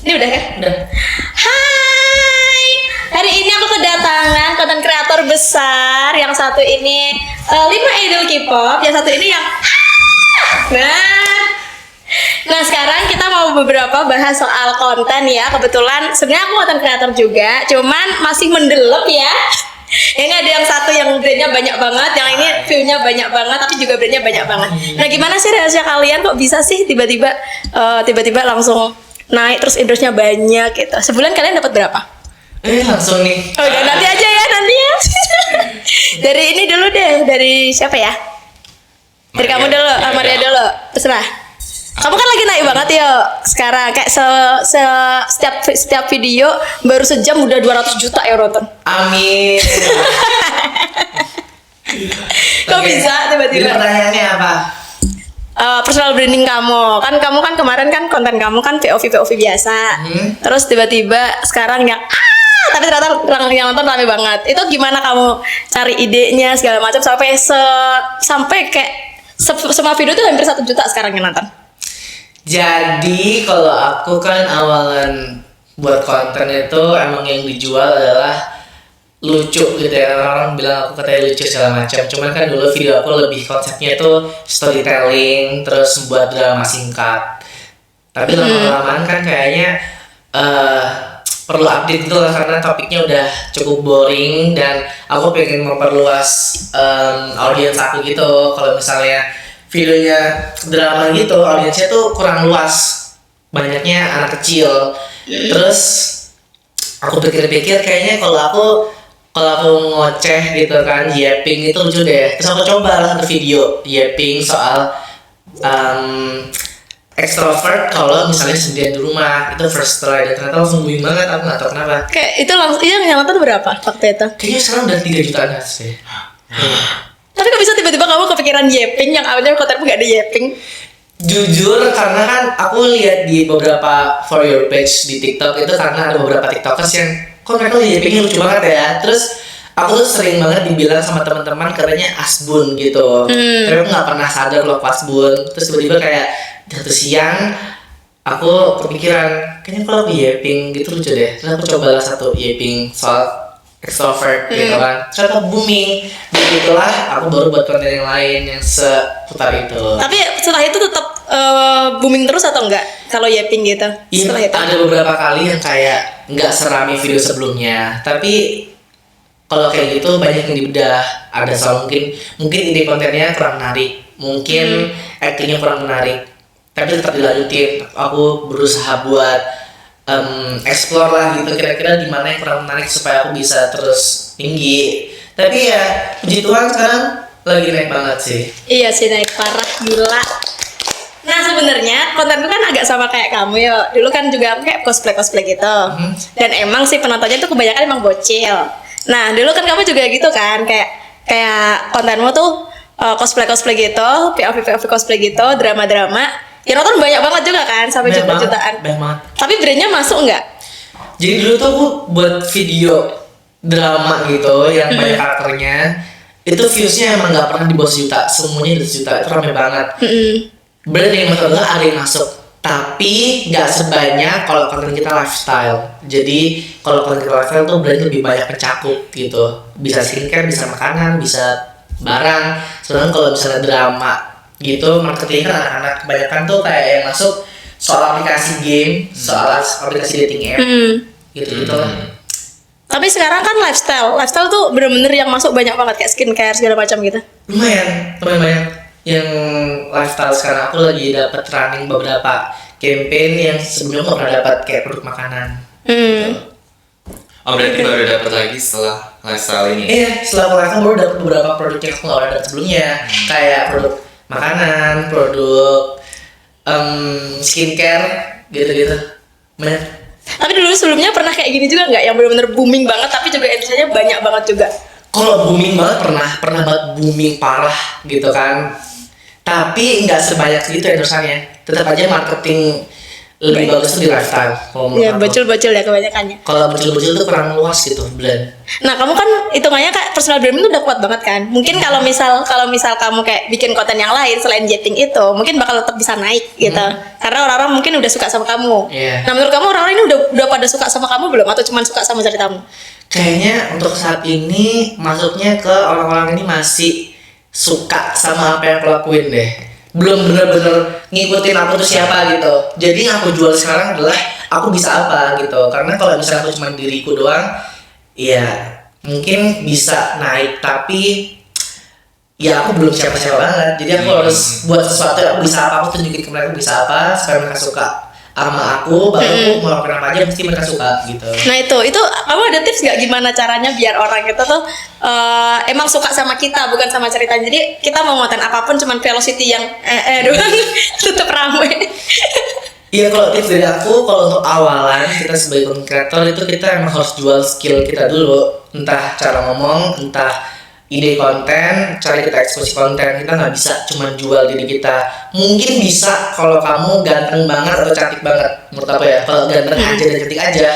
Ini udah kan? Udah. Hai, hari ini aku kedatangan konten kreator besar. Yang satu ini 5 idol K-pop, yang satu ini yang Nah sekarang kita mau beberapa bahas soal konten ya. Kebetulan sebenarnya aku konten kreator juga, cuman masih mendelep ya. Ini ada yang satu yang brandnya banyak banget, yang ini view-nya banyak banget, tapi juga brandnya banyak banget. Nah gimana sih rahasia kalian kok bisa sih tiba-tiba langsung naik terus endorse-nya banyak gitu? Sebulan kalian dapat berapa? Langsung nih. Oh ya nanti aja ya nanti ya. Dari ini dulu deh, dari siapa ya? Dari kamu dulu, Maria dulu, terserah. Kamu kan lagi naik banget ya sekarang, kayak setiap video baru sejam udah 200 juta ya nonton. Amin. Kok bisa tiba-tiba? Jadi pertanyaannya apa? Personal branding kamu kan kemarin kan konten kamu kan POV biasa. Terus tiba-tiba sekarang yang tapi ternyata yang nonton rame banget. Itu gimana kamu cari idenya segala macam sampai kayak semua video tuh hampir 1 juta sekarang yang nonton. Jadi kalau aku kan awalan buat konten itu emang yang dijual adalah lucu gitu ya. Orang bilang aku katanya lucu segala macam. Cuman kan dulu video aku lebih konsepnya itu storytelling, terus buat drama singkat. Tapi lama-lamaan kan kayaknya perlu update gitu lah, karena topiknya udah cukup boring dan aku pengen memperluas audiens aku gitu. Kalau misalnya videonya drama gitu, audiensnya tuh kurang luas, banyaknya anak kecil. Terus aku pikir-pikir kayaknya kalau aku ngoceh gitu kan, yapping itu lucu deh. Terus aku coba lah satu video yapping soal extrovert kalau misalnya sendirian di rumah. Itu first try dan ternyata langsung booming banget. Aku nggak tahu kenapa. Kayak itu langsung yang nonton berapa waktu itu? Kayaknya sekarang udah 3 jutaan sih. Tapi kok bisa tiba-tiba kamu kepikiran yapping yang awalnya kontenmu gak ada yapping? Jujur karena kan aku lihat di beberapa For Your page di TikTok itu, karena ada beberapa TikTokers yang kok mereka yappingnya lucu banget ya. Terus aku tuh sering banget dibilang sama teman-teman katanya asbun gitu. Tapi aku nggak pernah sadar loh asbun. Terus tiba-tiba kayak satu siang aku kepikiran kayaknya kalau aku yapping gitu lucu deh. Terus aku cobalah satu yapping soal extrovert gitu kan. Ternyata booming. Begitulah aku baru buat konten yang lain yang seputar itu. Tapi setelah itu tetap booming terus atau enggak? Kalau yapping gitu. Iya, Setelah itu. ada beberapa kali yang kayak nggak serame video sebelumnya. Tapi kalau kayak gitu banyak yang dibedah. Ada soal mungkin ide kontennya kurang menarik, mungkin actingnya kurang menarik. Tapi tetap dilanjutin. Aku berusaha buat explore lah gitu, kira-kira di mana yang kurang menarik supaya aku bisa terus tinggi. Tapi ya puji Tuhan sekarang lagi naik banget sih. Iya sih, naik parah, gila. Nah sebenarnya kontenku kan agak sama kayak kamu ya. Dulu kan juga aku kayak cosplay gitu. Dan emang sih penontonnya tuh kebanyakan emang bocil. Nah dulu kan kamu juga gitu kan, kayak kontenmu tuh cosplay gitu, POV cosplay gitu, drama. Ya nonton banyak banget juga kan, sampai jutaan. Banyak banget. Tapi brandnya masuk nggak? Jadi dulu tuh aku buat video drama gitu yang banyak karakternya, itu viewsnya emang nggak pernah di bawah 1 juta, semuanya di 1 juta, itu rame banget. Brand yang masuk ada yang masuk, tapi nggak sebanyak kalau konten kita lifestyle. Jadi kalau konten kita lifestyle tuh brand lebih banyak mencakup gitu, bisa skincare, bisa makanan, bisa barang. Sedangkan kalau misalnya drama gitu, marketing kan anak-anak kebanyakan tuh kayak yang masuk soal aplikasi game, soal aplikasi dating app, gitu. Tapi sekarang kan lifestyle tuh bener-bener yang masuk banyak banget, kayak skincare segala macam gitu. Lumayan banyak yang lifestyle. Sekarang aku lagi dapat running beberapa campaign yang sebelumnya nggak pernah dapat, kayak produk makanan. Oh berarti baru dapat lagi setelah lifestyle ini? Iya, setelah lifestyle baru dapat beberapa produk yang aku nggak pernah dapat sebelumnya, kayak produk makanan, produk skincare, gitu. Banyak. Tapi dulu sebelumnya pernah kayak gini juga nggak, yang benar-benar booming banget tapi juga endorse-nya banyak banget juga? Kalau booming banget pernah banget booming parah gitu kan. Tapi nggak sebanyak segitu endorse-nya. Tetap aja marketing lebih bagus tuh di lifestyle. Ya bocil-bocil ya kebanyakannya. Kalau bocil-bocil tuh kurang luas gitu brand. Nah kamu kan hitungannya kayak personal branding itu udah kuat banget kan. Mungkin kalau misal kamu kayak bikin konten yang lain selain jetting itu, mungkin bakal tetap bisa naik gitu. Karena orang-orang mungkin udah suka sama kamu. Iya. Nah menurut kamu orang-orang ini udah pada suka sama kamu belum? Atau cuma suka sama ceritamu? Kayaknya untuk saat ini masuknya ke orang-orang ini masih suka sama apa yang aku lakuin deh. Belum bener-bener ngikutin aku tuh siapa gitu. Jadi yang aku jual sekarang adalah aku bisa apa gitu. Karena kalau misalnya aku cuma diriku doang, ya mungkin bisa naik, tapi ya aku belum siapa-siapa banget. Jadi aku harus buat sesuatu yang aku bisa apa, aku tunjukin ke mereka aku bisa apa supaya mereka suka sama aku, baru aku mau lakukan apa aja mesti mereka suka gitu. Nah itu kamu ada tips nggak gimana caranya biar orang itu tuh emang suka sama kita bukan sama ceritanya. Jadi kita mau konten apapun cuman velocity yang doang tetap ramai. Iya, kalau tips dari aku, kalau untuk awalan kita sebagai content creator itu kita emang harus jual skill kita dulu, entah cara ngomong, entah ide konten, cara kita ekspresi konten. Kita nggak bisa cuma jual diri kita. Mungkin bisa kalau kamu ganteng banget atau cantik banget, menurut apa ya? Kalau ganteng aja dan cantik aja,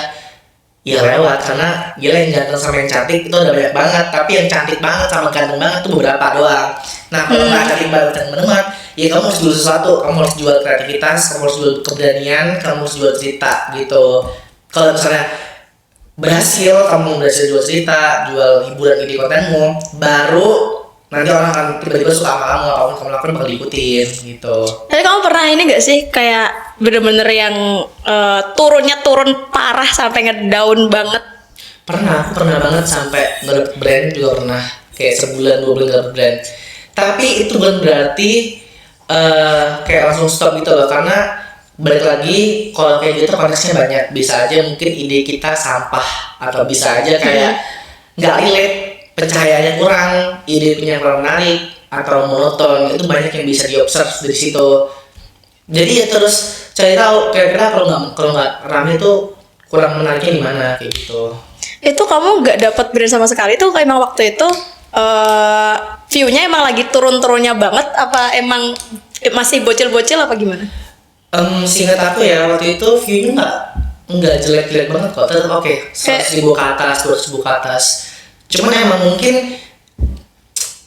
ya lewat. Karena gila yang ganteng sama yang cantik itu ada banyak banget. Tapi yang cantik banget sama ganteng banget itu beberapa doang. Nah kalau nggak cantik banget dan teman-teman, ya kamu harus jual sesuatu. Kamu harus jual kreativitas, kamu harus jual keberanian, kamu harus jual cerita gitu. Kalau misalnya berhasil, kamu berhasil jual cerita, jual hiburan ide kontenmu, baru nanti orang akan tiba-tiba suka sama kamu, apapun kamu lakukan bakal diikutin gitu. Tapi kamu pernah ini gak sih kayak bener-bener yang turun parah sampai ngedown banget? Aku pernah banget sampai nggak dapet brand juga pernah, kayak sebulan 2 bulan nggak dapet brand. Tapi itu bukan berarti kayak langsung stop gitu loh, karena balik lagi kalau kayak gitu konteksnya banyak. Bisa aja mungkin ide kita sampah, atau bisa aja kayak nggak relate, pencahayaannya kurang, ide punya kurang menarik atau monoton. Itu banyak yang bisa diobserv dari situ. Jadi ya terus cari tahu kira-kira kalau nggak rame itu kurang menariknya di mana kayak gitu. Itu kamu nggak dapat brand sama sekali tuh emang waktu itu view-nya emang lagi turun-turunnya banget apa emang masih bocil-bocil apa gimana? Singkat aku ya waktu itu view-nya nggak jelek-jelek banget kok, tetap oke. 100.000 ke atas, 200.000 ke atas. Cuman emang mungkin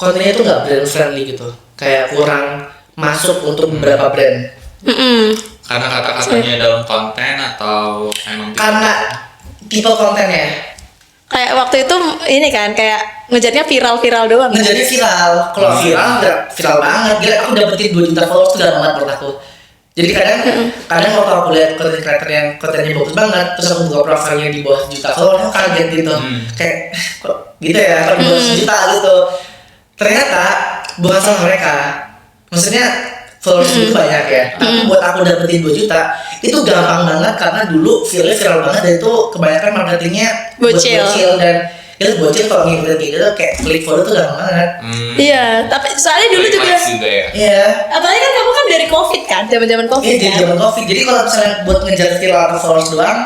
kontennya itu nggak brand friendly gitu, kayak kurang masuk untuk beberapa brand. Karena kata-katanya dalam konten atau emang Karena tipe kontennya. Kayak waktu itu ini kan kayak ngejarnya viral doang. Menjadi viral. Kalau viral nggak viral banget. Gila, aku dapetin 2 juta followers tuh gak banget menurut aku. Jadi kadang waktu aku lihat content creator yang kontennya bagus banget, terus aku buka profilnya di bawah juta followers, aku kaget gitu. Kayak kok gitu ya, kalau di bawah juta gitu. Ternyata bukan salah mereka. Maksudnya followers itu banyak ya. Tapi buat aku dapetin 2 juta itu gampang banget karena dulu viral banget, dan itu kebanyakan marketingnya Bocil. Dan itu bocil kalau ngikutin gitu kayak klik follow tuh gampang banget. Iya, tapi soalnya dulu juga. ya. Iya. Apalagi kan kamu kan dari COVID kan, zaman COVID Iya, jadi kan. zaman COVID. Jadi kalau misalnya buat ngejar viral atau followers doang,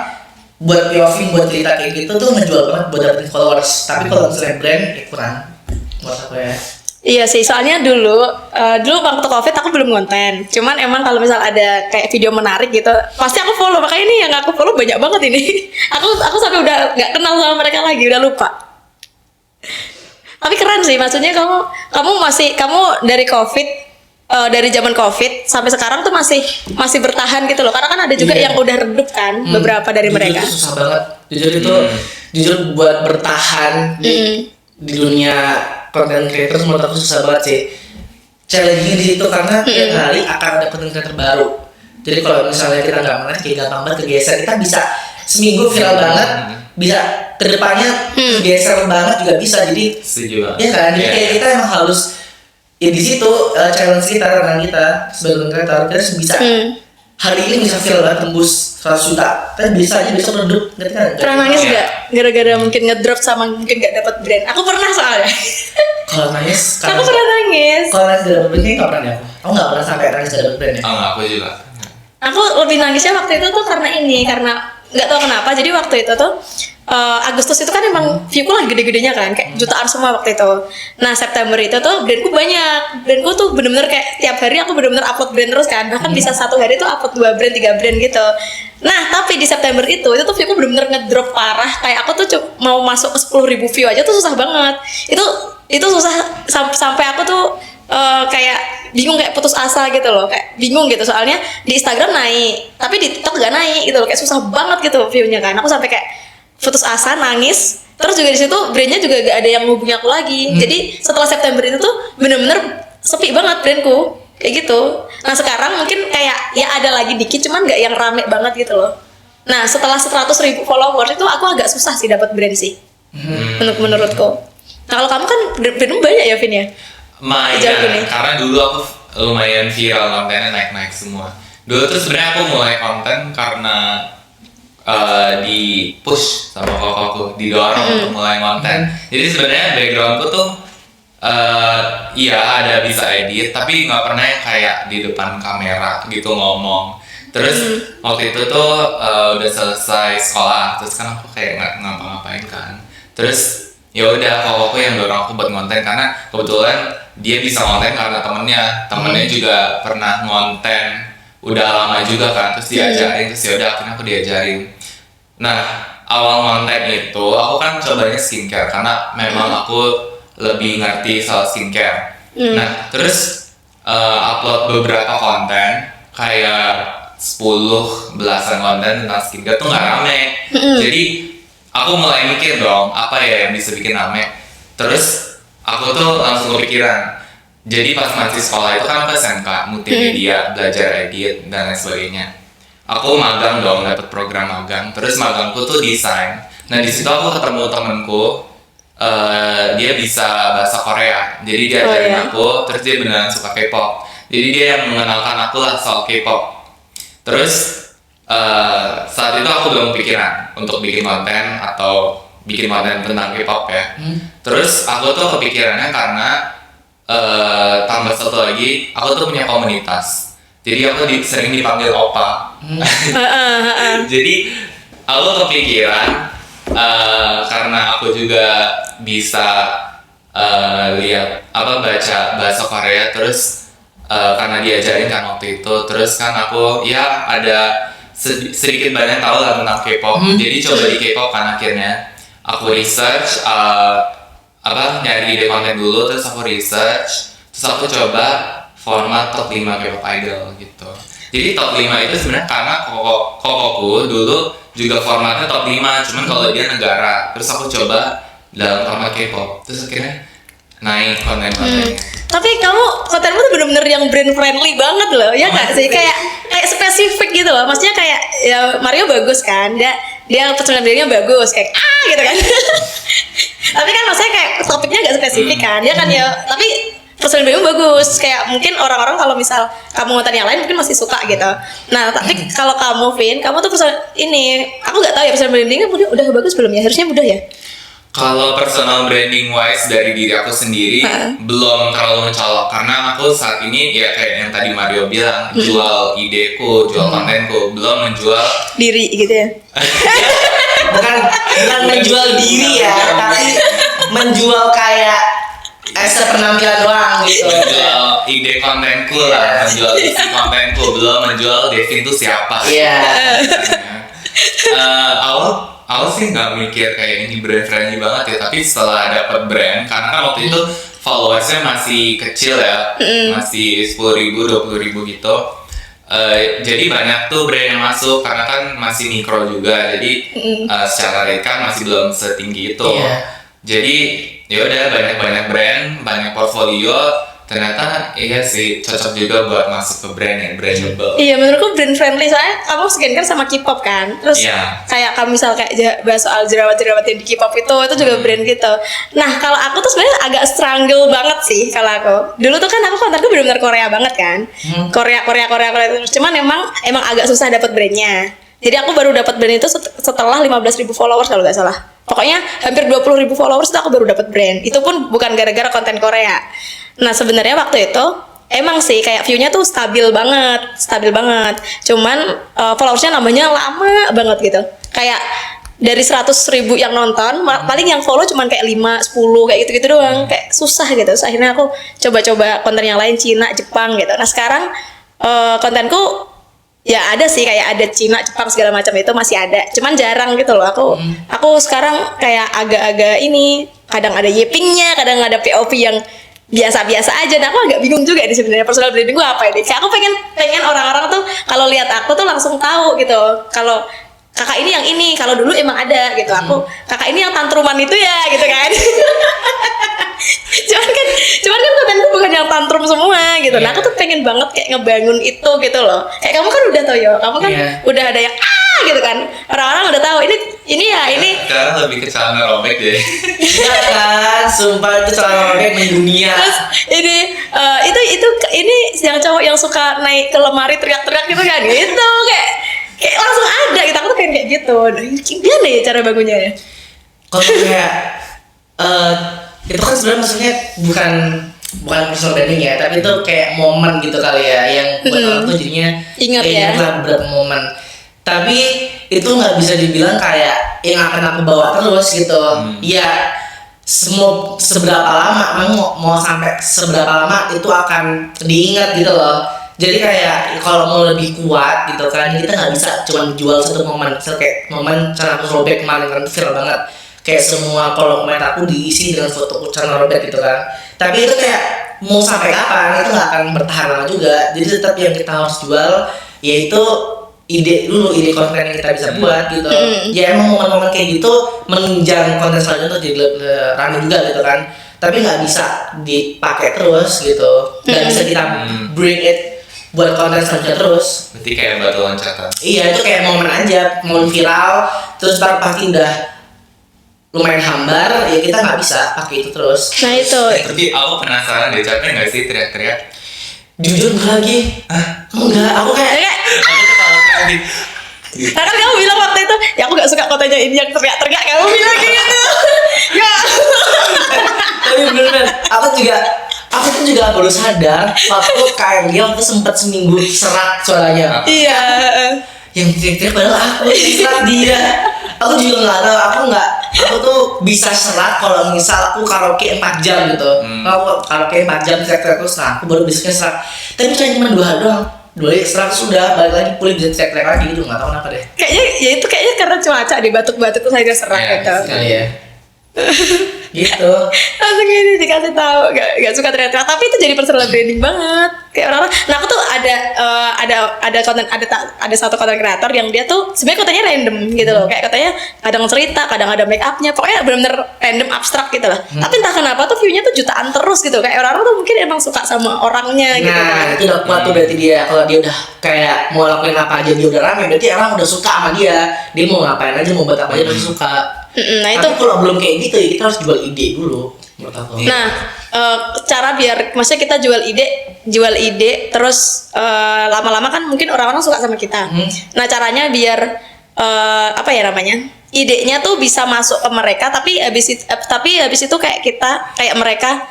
buat POV, buat cerita kayak gitu tuh ngejual banget buat dapetin followers. Tapi kalau misalnya brand, ya kurang. Buat aku ya. Iya sih, soalnya dulu waktu COVID aku belum konten. Cuman emang kalau misal ada kayak video menarik gitu, pasti aku follow. Makanya ini yang aku follow banyak banget ini. aku sampai udah nggak kenal sama mereka lagi, udah lupa. Tapi keren sih, maksudnya kamu dari COVID, dari zaman COVID sampai sekarang tuh masih bertahan gitu loh. Karena kan ada juga Iya. yang udah redup kan, beberapa dari Jujur mereka. itu susah banget. Jujur buat bertahan di dunia content creator menurut aku susah banget sih. Challenge-nya di situ karena tiap hari akan ada content creator baru. Jadi kalau misalnya kita nggak menarik, kayak gampang banget kegeser. Kita bisa seminggu viral banget, bisa kedepannya geser banget juga bisa. Jadi Setuju banget. ya kan, jadi kayak kita emang harus ya di situ challenge kita, tantangan kita sebagai content creator. Kita harus bisa hari ini bisa viral banget tembus 100 juta, tapi bisa aja besok redup, ngerti kan? Pernah nangis nggak? Gara-gara mungkin ngedrop sama mungkin nggak dapat brand. Aku pernah soalnya. Kalau nangis, Aku pernah nangis. kalau nangis gak dapet brand kayaknya gak pernah deh aku. Aku gak pernah sampai nangis gak dapet brand ya. Oh enggak, aku juga. Aku lebih nangisnya waktu itu tuh karena nggak tahu kenapa. Jadi waktu itu tuh Agustus itu kan emang viewku lagi gede-gedenya kan, kayak jutaan semua waktu itu. Nah September itu tuh brandku banyak, brandku tuh bener-bener kayak tiap hari aku bener-bener upload brand terus kan, bahkan bisa satu hari tuh upload 2 brand 3 brand gitu. Nah tapi di September itu tuh viewku bener-bener ngedrop parah, kayak aku tuh mau masuk ke 10.000 view aja tuh susah banget. Itu susah sampai aku tuh kayak bingung, kayak putus asa gitu loh, kayak bingung gitu, soalnya di Instagram naik tapi di TikTok gak naik gitu loh, kayak susah banget gitu viewnya kan. Aku sampai kayak putus asa, nangis. Terus juga di situ brandnya juga gak ada yang hubungi aku lagi. Jadi setelah September itu tuh bener-bener sepi banget brandku kayak gitu. Nah sekarang mungkin kayak ya ada lagi dikit, cuman gak yang rame banget gitu loh. Nah setelah 100.000 followers itu aku agak susah sih dapat brand sih, menurutku. Nah kalau kamu kan brandmu banyak ya Vin ya? Lumayan, karena dulu aku lumayan viral, kontennya naik-naik semua. Dulu tuh sebenarnya aku mulai konten karena di push sama kokoku, didorong untuk mulai konten. Jadi sebenarnya backgroundku tuh iya ada bisa edit, tapi nggak pernah yang kayak di depan kamera gitu ngomong. Terus waktu itu tuh udah selesai sekolah, terus kan aku kayak nggak ngapa-ngapain kan. Terus ya udah kokoku yang dorong aku buat konten, karena kebetulan dia bisa konten karena temennya juga pernah ngonten udah lama juga kan, terus diajarin, terus ya udah akhirnya aku diajarin. Nah awal konten itu aku kan cobanya skincare karena memang aku lebih ngerti soal skincare. Nah terus upload beberapa konten kayak 10 belasan konten tentang skincare tuh nggak rame. Jadi aku mulai mikir dong apa ya yang bisa bikin rame. Terus aku tuh langsung kepikiran. Jadi pas masih sekolah itu kan aku SMK multimedia, belajar edit dan lain sebagainya. Aku magang dong, dapet program magang. Terus magangku tuh desain. Nah di situ aku ketemu temenku, dia bisa bahasa Korea. Jadi dia ajarin aku, terus dia beneran suka K-pop. Jadi dia yang mengenalkan aku lah soal K-pop. Terus saat itu aku belum pikiran untuk bikin konten atau bikin konten tentang K-pop ya. Terus aku tuh kepikirannya karena tambah satu lagi, aku tuh punya komunitas. Jadi aku sering dipanggil opa. Jadi aku kepikiran karena aku juga bisa lihat baca bahasa Korea, terus karena diajarin kan waktu itu, terus kan aku ya ada sedikit banyak tahu lah tentang K-pop. Jadi coba di K-pop kan akhirnya aku research nyari ide konten dulu, terus aku research, terus aku coba format top 5 K-pop idol gitu. Jadi top 5 itu sebenarnya karena kokoku dulu juga formatnya top 5, cuman kalau dia negara. Terus aku coba dalam format K-pop, terus akhirnya naik konten-kontennya. Tapi kamu kontenmu tuh bener-bener yang brand friendly banget loh, ya nggak sih? Kayak spesifik gitu loh. Maksudnya kayak ya Mario bagus kan, dia personal brandingnya bagus, kayak gitu kan. Tapi kan maksudnya kayak topiknya agak spesifik kan, dia kan ya. Tapi personal brandingnya bagus, kayak mungkin orang-orang kalau misal kamu ngonten yang lain mungkin masih suka gitu. Nah tapi kalau kamu Vin, kamu tuh aku nggak tahu ya personal brandingnya udah bagus belum ya? Harusnya udah ya. Kalau personal branding wise dari diri aku sendiri belum terlalu mencolok, karena aku saat ini ya kayak yang tadi Mario bilang, jual ideku, jual kontenku, belum menjual diri gitu ya. bukan menjual diri ya, tapi menjual kayak penampilan doang gitu. Menjual ide kontenku lah, menjual isi kontenku, belum menjual Devin tuh siapa. Iya. Awal sih nggak mikir kayak ini brand friendly banget ya, tapi setelah dapet brand, karena kan waktu itu followersnya masih kecil ya, masih 10.000, 20.000 gitu. Jadi banyak tuh brand yang masuk karena kan masih mikro juga, jadi secara rate kan masih belum setinggi itu. Jadi ya udah banyak brand, banyak portfolio. Ternyata iya sih cocok juga buat masuk ke brand yang brandable. Iya menurutku brand friendly, soalnya kamu skincare sama K-pop kan. Terus kayak kamu misal kayak bahas soal jerawat-jerawat yang di K-pop itu juga brand gitu. Nah kalau aku tuh sebenarnya agak struggle banget sih kalau aku. Dulu tuh kan aku kontenku benar-benar Korea banget kan. Korea terus. Cuman emang agak susah dapat brandnya. Jadi aku baru dapat brand itu setelah 15.000 followers kalau nggak salah. Pokoknya hampir 20.000 followers itu aku baru dapat brand. Itu pun bukan gara-gara konten Korea. Nah sebenarnya waktu itu emang sih kayak view-nya tuh stabil banget. Cuman followersnya nambahnya lama banget gitu. Kayak dari 100.000 yang nonton paling yang follow cuman kayak 5, 10 kayak gitu-gitu doang, kayak susah gitu. Terus akhirnya aku coba-coba konten yang lain, Cina, Jepang gitu. Nah sekarang kontenku ya ada sih, kayak ada Cina, Jepang segala macam itu masih ada, cuman jarang gitu loh. Aku sekarang kayak agak-agak ini, kadang ada Yepingnya, kadang ada POV yang biasa-biasa aja. Nah aku agak bingung juga di sebenarnya personal branding gue apa ini. Kayak aku pengen orang-orang tuh kalau lihat aku tuh langsung tahu gitu kalau kakak ini yang ini, kalau dulu emang ada gitu. Aku kakak ini yang tantruman itu ya gitu kan. cuman kan kontenku bukan yang tantrum semua gitu. Nah aku tuh pengen banget kayak ngebangun itu gitu loh. Kayak kamu kan udah tahu ya, kamu kan udah ada yang gitu kan, orang-orang udah tahu ini ya ini. Sekarang lebih ke celana robek deh. Iya kan, sumpah itu celana robek mendunia. Terus ini ini yang cowok yang suka naik ke lemari teriak-teriak gitu kan, itu kayak langsung ada gitu. Aku tuh pengen kayak gitu. Gimana ya cara bangunnya ya? Kalau kayak itu kan sebenarnya maksudnya bukan personal branding ya, tapi itu kayak momen gitu kali ya, yang buat orang tuh jadinya Ingat ya. beberapa momen. Tapi itu nggak bisa dibilang kayak yang akan aku bawa terus gitu. Ya seberapa lama, mau sampai seberapa lama itu akan diingat gitu loh. Jadi kayak kalau mau lebih kuat gitu kan, kita nggak bisa cuma jual satu momen. Misal kayak momen cara aku robek kemarin kan viral banget, kayak semua kolom komentar aku diisi dengan foto cara robek gitu kan. Tapi itu kayak mau sampai kapan, itu nggak akan bertahan lama juga. Jadi tetap yang kita harus jual yaitu ide konten yang kita bisa buat gitu. Ya emang momen-momen kayak gitu menunjang konten selanjutnya untuk jadi rame juga gitu kan. Tapi nggak bisa dipakai terus gitu. Nggak bisa kita bring it buat konten selanjutnya terus. Berarti kayak batu loncatan. Iya, itu kayak momen aja, momen viral, terus ntar pasti udah lumayan hambar, ya kita nggak bisa pakai itu terus. Nah itu. Tapi aku penasaran deh, capek nggak sih teriak-teriak? Jujur enggak lagi. Enggak, aku kayak Aku tuh kalau teriak Nah kan kamu bilang waktu itu, ya aku gak suka kontennya ini yang teriak-teriak, kamu bilang gitu. Ya. tapi bener-bener aku tuh juga baru sadar waktu KMG waktu sempat seminggu serak suaranya. Iya. Yang teriak-teriak padahal aku serak dia. Aku juga nggak tahu, aku tuh bisa serak kalau misal aku karaoke 4 jam gitu. Kalau karaoke 4 jam teriak-teriak terus, nah aku baru bisa serak. Tapi cuma 2 hari doang. 2 hari serak sudah, balik lagi pulih bisa teriak-teriak lagi gitu, nggak tahu kenapa deh. Kayaknya karena cuaca di batuk-batuk terus akhirnya serak Iya, gitu. Sekali ya. Gitu. Langsung gini dikasih tahu, gak suka teriak-teriak, tapi itu jadi personal branding banget kayak orang-orang. Nah aku tuh ada konten, ada satu konten kreator yang dia tuh sebenarnya kontennya random gitu loh, kayak katanya kadang cerita, kadang ada make upnya, pokoknya benar-benar random abstrak gitu lah. Tapi entah kenapa tuh viewnya tuh jutaan terus gitu, kayak orang-orang tuh mungkin emang suka sama orangnya gitu. Nah itu udah kuat tuh berarti dia, kalau dia udah kayak mau lakuin apa aja dia udah rame, berarti orang udah suka sama dia mau ngapain aja, mau buat apa aja pasti suka. Nah tapi itu kalau belum kayak gitu ya kita harus jual ide dulu menurut aku. Nah, cara biar maksudnya kita jual ide terus lama-lama kan mungkin orang-orang suka sama kita. Nah, caranya biar apa ya namanya? Idenya tuh bisa masuk ke mereka, tapi habis itu kayak mereka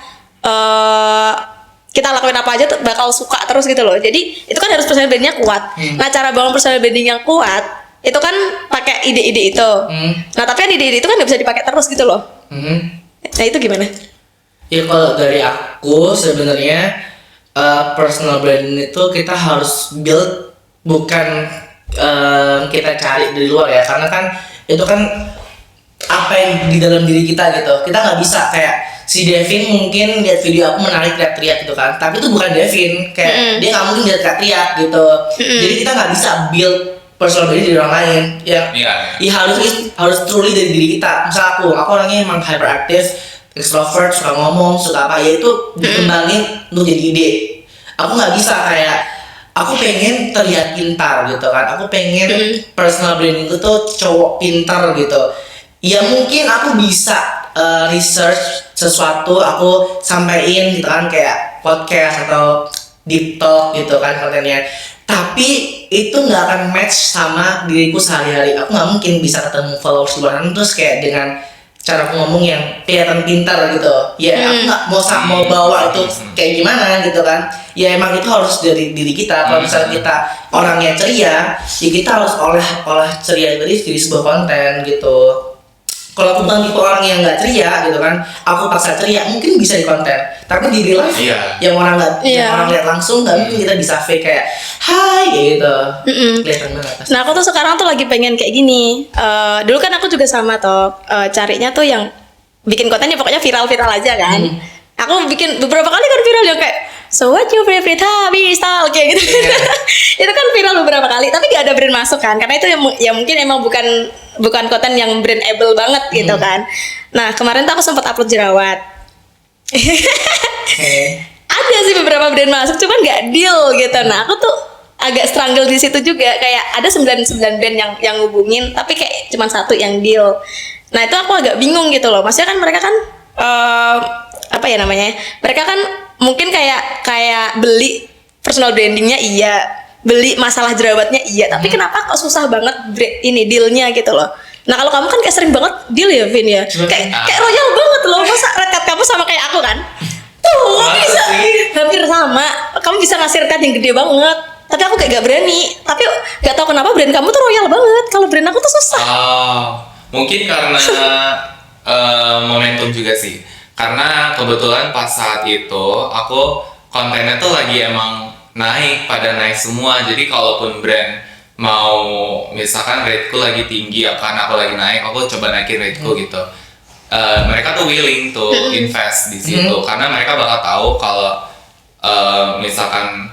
kita lakuin apa aja tuh bakal suka terus gitu loh. Jadi itu kan harus personal brandingnya kuat. Nah, cara bangun personal branding yang kuat itu kan pakai ide-ide itu. Nah tapi kan ide-ide itu kan nggak bisa dipakai terus gitu loh. Nah itu gimana? Ya kalau dari aku sebenarnya personal branding itu kita harus build, bukan kita cari dari luar ya, karena kan itu kan apa yang di dalam diri kita gitu. Kita nggak bisa kayak si Devin mungkin lihat video aku menarik teriak-teriak gitu kan, tapi itu bukan Devin, kayak dia nggak mungkin dia teriak-teriak gitu. Jadi kita nggak bisa build personal branding dari orang lain yang harus truly dari diri kita. Misal aku orangnya emang hyperaktif, extrovert, suka ngomong, suka apa ya, itu dikembangin untuk jadi ide. Aku nggak bisa kayak aku pengen terlihat pintar gitu kan, aku pengen personal branding itu tuh cowok pintar gitu. Ya mungkin aku bisa research sesuatu, aku sampein gitu kan, kayak podcast atau deep talk gitu kan kontennya. Tapi itu nggak akan match sama diriku sehari-hari. Aku nggak mungkin bisa ketemu followers di luar terus kayak dengan cara aku ngomong yang kelihatan pintar gitu. Ya aku nggak mau bawa itu kayak gimana gitu kan. Ya emang itu harus dari diri kita. Kalau misalnya kita orangnya ceria, ya kita harus olah ceria itu jadi sebuah konten gitu. Kalau aku bukan tipe orang yang nggak ceria gitu kan, aku paksa ceria mungkin bisa di konten, tapi di real life yang orang lihat langsung nggak mungkin kita bisa fake kayak hai gitu. Kelihatan banget pasti. Nah aku tuh sekarang tuh lagi pengen kayak gini. Dulu kan aku juga sama toh, carinya tuh yang bikin kontennya pokoknya viral-viral aja kan. Aku bikin beberapa kali kan viral yang kayak so what your favorite hobby style kayak gitu. Itu kan viral beberapa kali, tapi gak ada brand masuk kan, karena itu yang mungkin emang bukan konten yang brandable banget gitu kan. Nah kemarin tuh aku sempat upload jerawat. Ada sih beberapa brand masuk, cuman gak deal gitu. Nah aku tuh agak struggle di situ juga, kayak ada 99 brand yang hubungin, tapi kayak cuma satu yang deal. Nah itu aku agak bingung gitu loh. Maksudnya kan mereka kan apa ya namanya? Mereka kan mungkin kayak beli personal brandingnya iya, beli masalah jerawatnya iya, tapi kenapa kok susah banget ini dealnya gitu loh. Nah kalau kamu kan kayak sering banget deal ya Vin ya, kayak royal banget loh. Masa rekat kamu sama kayak aku kan? Tuh bisa hampir sama, kamu bisa ngasih rekat yang gede banget. Tapi aku kayak gak berani. Tapi gak tahu kenapa brand kamu tuh royal banget. Kalau brand aku tuh susah. Mungkin karena momentum juga sih. Karena kebetulan pas saat itu aku kontennya tuh lagi emang pada naik semua. Jadi kalaupun brand mau misalkan rateku lagi tinggi ya kan, aku lagi naik, aku coba naikin rateku gitu. Mereka tuh willing to invest di situ karena mereka bakal tahu kalau misalkan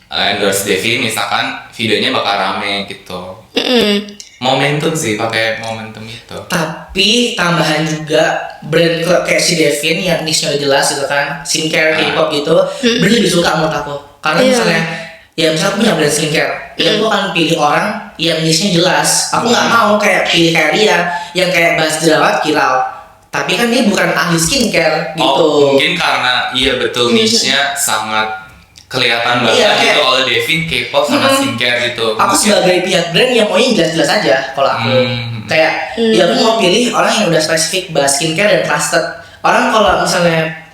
endorse Devi misalkan videonya bakal rame gitu. Momentum sih, pakai momentum itu. Tapi tambahan juga brand kayak si Devin yang niche-nya udah jelas gitu kan, skincare, K-pop gitu, brand lebih suka menurut aku. Karena misalnya, misalnya aku punya brand skincare, ya aku akan pilih orang yang niche-nya jelas. Aku nggak mau kayak pilih kayak dia yang kayak bahas jerawat viral. Tapi kan dia bukan ahli skincare gitu. Mungkin karena betul niche-nya sangat kelihatan banget gitu oleh Devin K-pop sama skincare gitu. Aku sebagai pihak brand yang maunya jelas-jelas aja kalau aku. Kayak ya aku mau pilih orang yang udah spesifik bahas skincare dan trusted. Orang kalau misalnya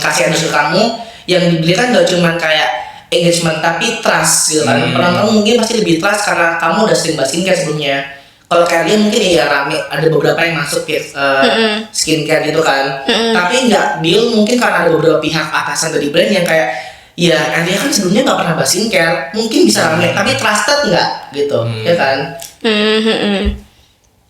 kasih endorse ke kamu, yang dibeli kan gak cuma kayak engagement tapi trust gitu kan. Orang kamu mungkin pasti lebih trust karena kamu udah sering bahas skincare sebelumnya. Kalau kayak dia mungkin ya rame, ada beberapa yang masuk skincare gitu kan. Tapi nggak deal mungkin karena ada beberapa pihak atasan dari brand yang kayak ya, dia kan sebelumnya nggak pernah bahas skincare, mungkin bisa rame, tapi trusted nggak gitu, ya kan?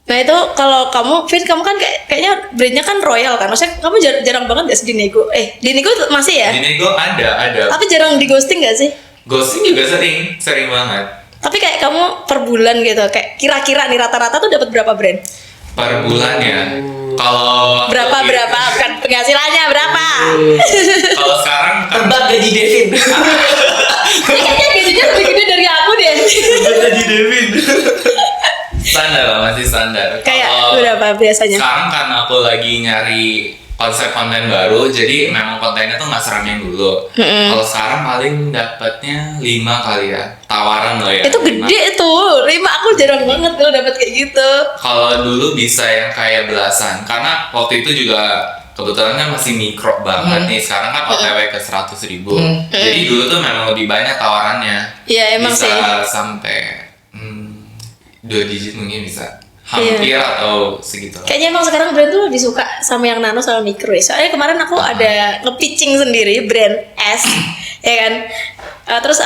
Nah itu kalau kamu, Vin, kamu kan kayaknya brandnya kan royal kan, maksudnya kamu jarang banget gak sih di nego? Di nego masih ya? Di nego ada. Tapi jarang di ghosting gak sih? Ghosting juga sering banget. Tapi kayak kamu per bulan gitu, kayak kira-kira nih rata-rata tuh dapat berapa brand? Per bulan ya. Kalau berapa kan penghasilannya berapa? Kalau sekarang tebak gaji Devin. Kayaknya gajinya lebih gede dari aku deh. Gaji Devin. Standar lah, masih standar. Kayak berapa biasanya? Sekarang kan aku lagi nyari konsep konten baru, jadi memang kontennya tuh nggak seram yang dulu. Kalau sekarang paling dapatnya 5 kali ya, tawaran loh ya. Itu 5. Gede tuh, 5 aku jarang banget tuh dapat kayak gitu. Kalau dulu bisa yang kayak belasan, karena waktu itu juga kebetulan kan masih mikro banget nih. Sekarang kan OTW ke 100.000. Jadi dulu tuh memang lebih banyak tawarannya. Iya emang bisa sih. Bisa sampai 2 digit mungkin bisa. Hampir atau segitu. Kayaknya emang sekarang brand tuh lebih suka sama yang nano sama mikro ya. Soalnya kemarin aku ada nge-pitching sendiri brand S, ya kan. Terus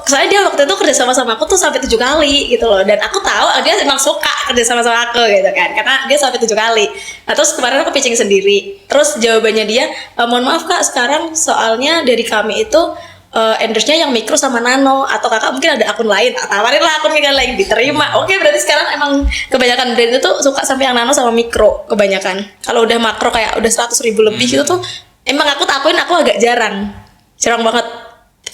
soalnya dia waktu itu kerja sama aku tuh sampai 7 kali gitu loh. Dan aku tahu dia emang suka kerja sama aku gitu kan, karena dia sampai 7 kali. Nah terus kemarin aku pitching sendiri. Terus jawabannya dia, mohon maaf kak, sekarang soalnya dari kami itu endorse-nya yang mikro sama nano, atau kakak mungkin ada akun lain, tawarin lah akun yang lain, diterima. Oke, berarti sekarang emang kebanyakan brand itu suka sampai yang nano sama mikro kebanyakan. Kalau udah makro kayak udah 100.000 lebih gitu tuh emang aku akuin aku agak jarang banget.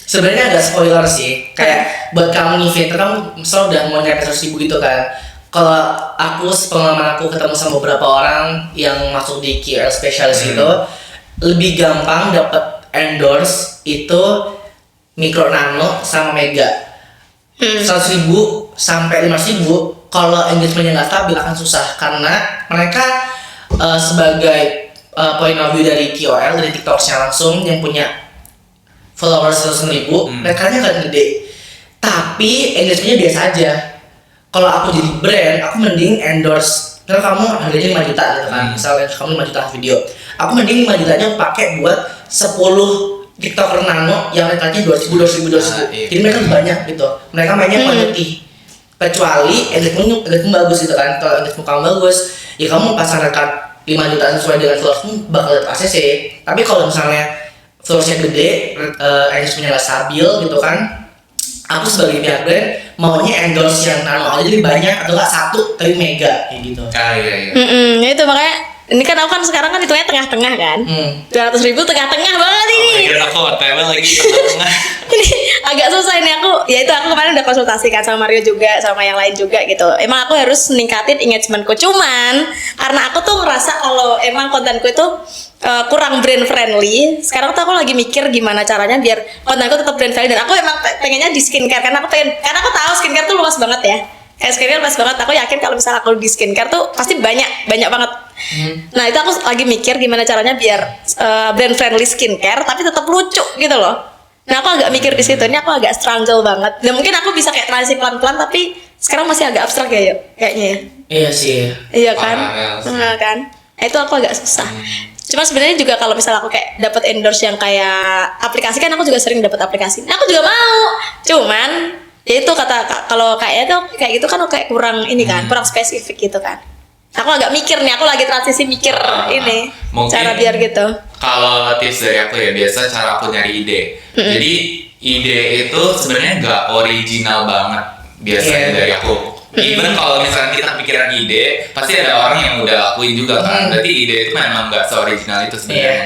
Sebenarnya agak spoiler sih, kayak buat kamu nih Vin, kamu misal udah mau nyari 100.000 gitu kan. Kalau pengalaman aku ketemu sama beberapa orang yang masuk di QL specialist itu lebih gampang dapat endorse itu mikro, nano, sama mega. 100.000 sampai 500.000 kalau engagementnya nggak stabil akan susah karena mereka sebagai point of view dari KOL, dari TikTokers langsung yang punya followers 100.000, mereka nya kan gede, tapi engagementnya biasa aja. Kalau aku jadi brand, aku mending endorse. Kalau kamu harganya 5 juta gitu kan, misalnya kamu 5 juta video, aku mending 5 jutanya pakai buat 10 TikToker nano yang rekatnya 2.000. Iya. Jadi mereka lebih banyak gitu. Mereka mainnya quantity. Kecuali engagement bagus gitu kan. Kalau engagement kamu bagus, ya kamu pasang rekat 5 juta sesuai dengan followersmu bakal dapat ACC. Tapi kalau misalnya followersnya gede, engagementnya nggak stabil gitu kan, aku sebagai pihak brand maunya endorse yang nano aja jadi banyak atau nggak satu tapi mega kayak gitu. Iya. Ya itu makanya ini kan aku kan sekarang kan hitungnya tengah-tengah kan. 200.000 tengah-tengah banget ini. Kira aku OTW lagi tengah-tengah. Ini agak susah ini aku. Ya itu aku kemarin udah konsultasi kan sama Mario juga, sama yang lain juga gitu. Emang aku harus ningkatin engagementku, cuman karena aku tuh ngerasa kalau emang kontenku itu kurang brand friendly. Sekarang tuh aku lagi mikir gimana caranya biar kontenku tetap brand friendly, dan aku emang pengennya di skincare karena aku tahu skincare tuh luas banget ya. Skincare luas banget. Aku yakin kalau misalnya aku di skincare tuh pasti banyak banget. Nah itu aku lagi mikir gimana caranya biar brand friendly skincare tapi tetap lucu gitu loh. Nah aku agak mikir di situ, ini aku agak struggle banget. Dan mungkin aku bisa kayak transisi pelan-pelan, tapi sekarang masih agak abstrak ya kayaknya ya. Iya sih. Iya kan? Parah, Nah, kan? Itu aku agak susah. Cuma sebenarnya juga kalau misalnya aku kayak dapat endorse yang kayak aplikasi, kan aku juga sering dapat aplikasi. Nah, aku juga mau. Cuman ya itu kalau kayaknya tuh kayak gitu kan kayak kurang ini kan, kurang spesifik gitu kan. Aku agak mikir nih, aku lagi transisi mikir ini mungkin cara biar gitu. Kalau tips dari aku ya, biasa cara aku nyari ide. Jadi ide itu sebenarnya nggak original banget biasanya dari aku. Even kalau misalnya kita pikiran ide, pasti ada orang yang udah lakuin juga kan. Berarti ide itu memang nggak se-original itu sebenarnya.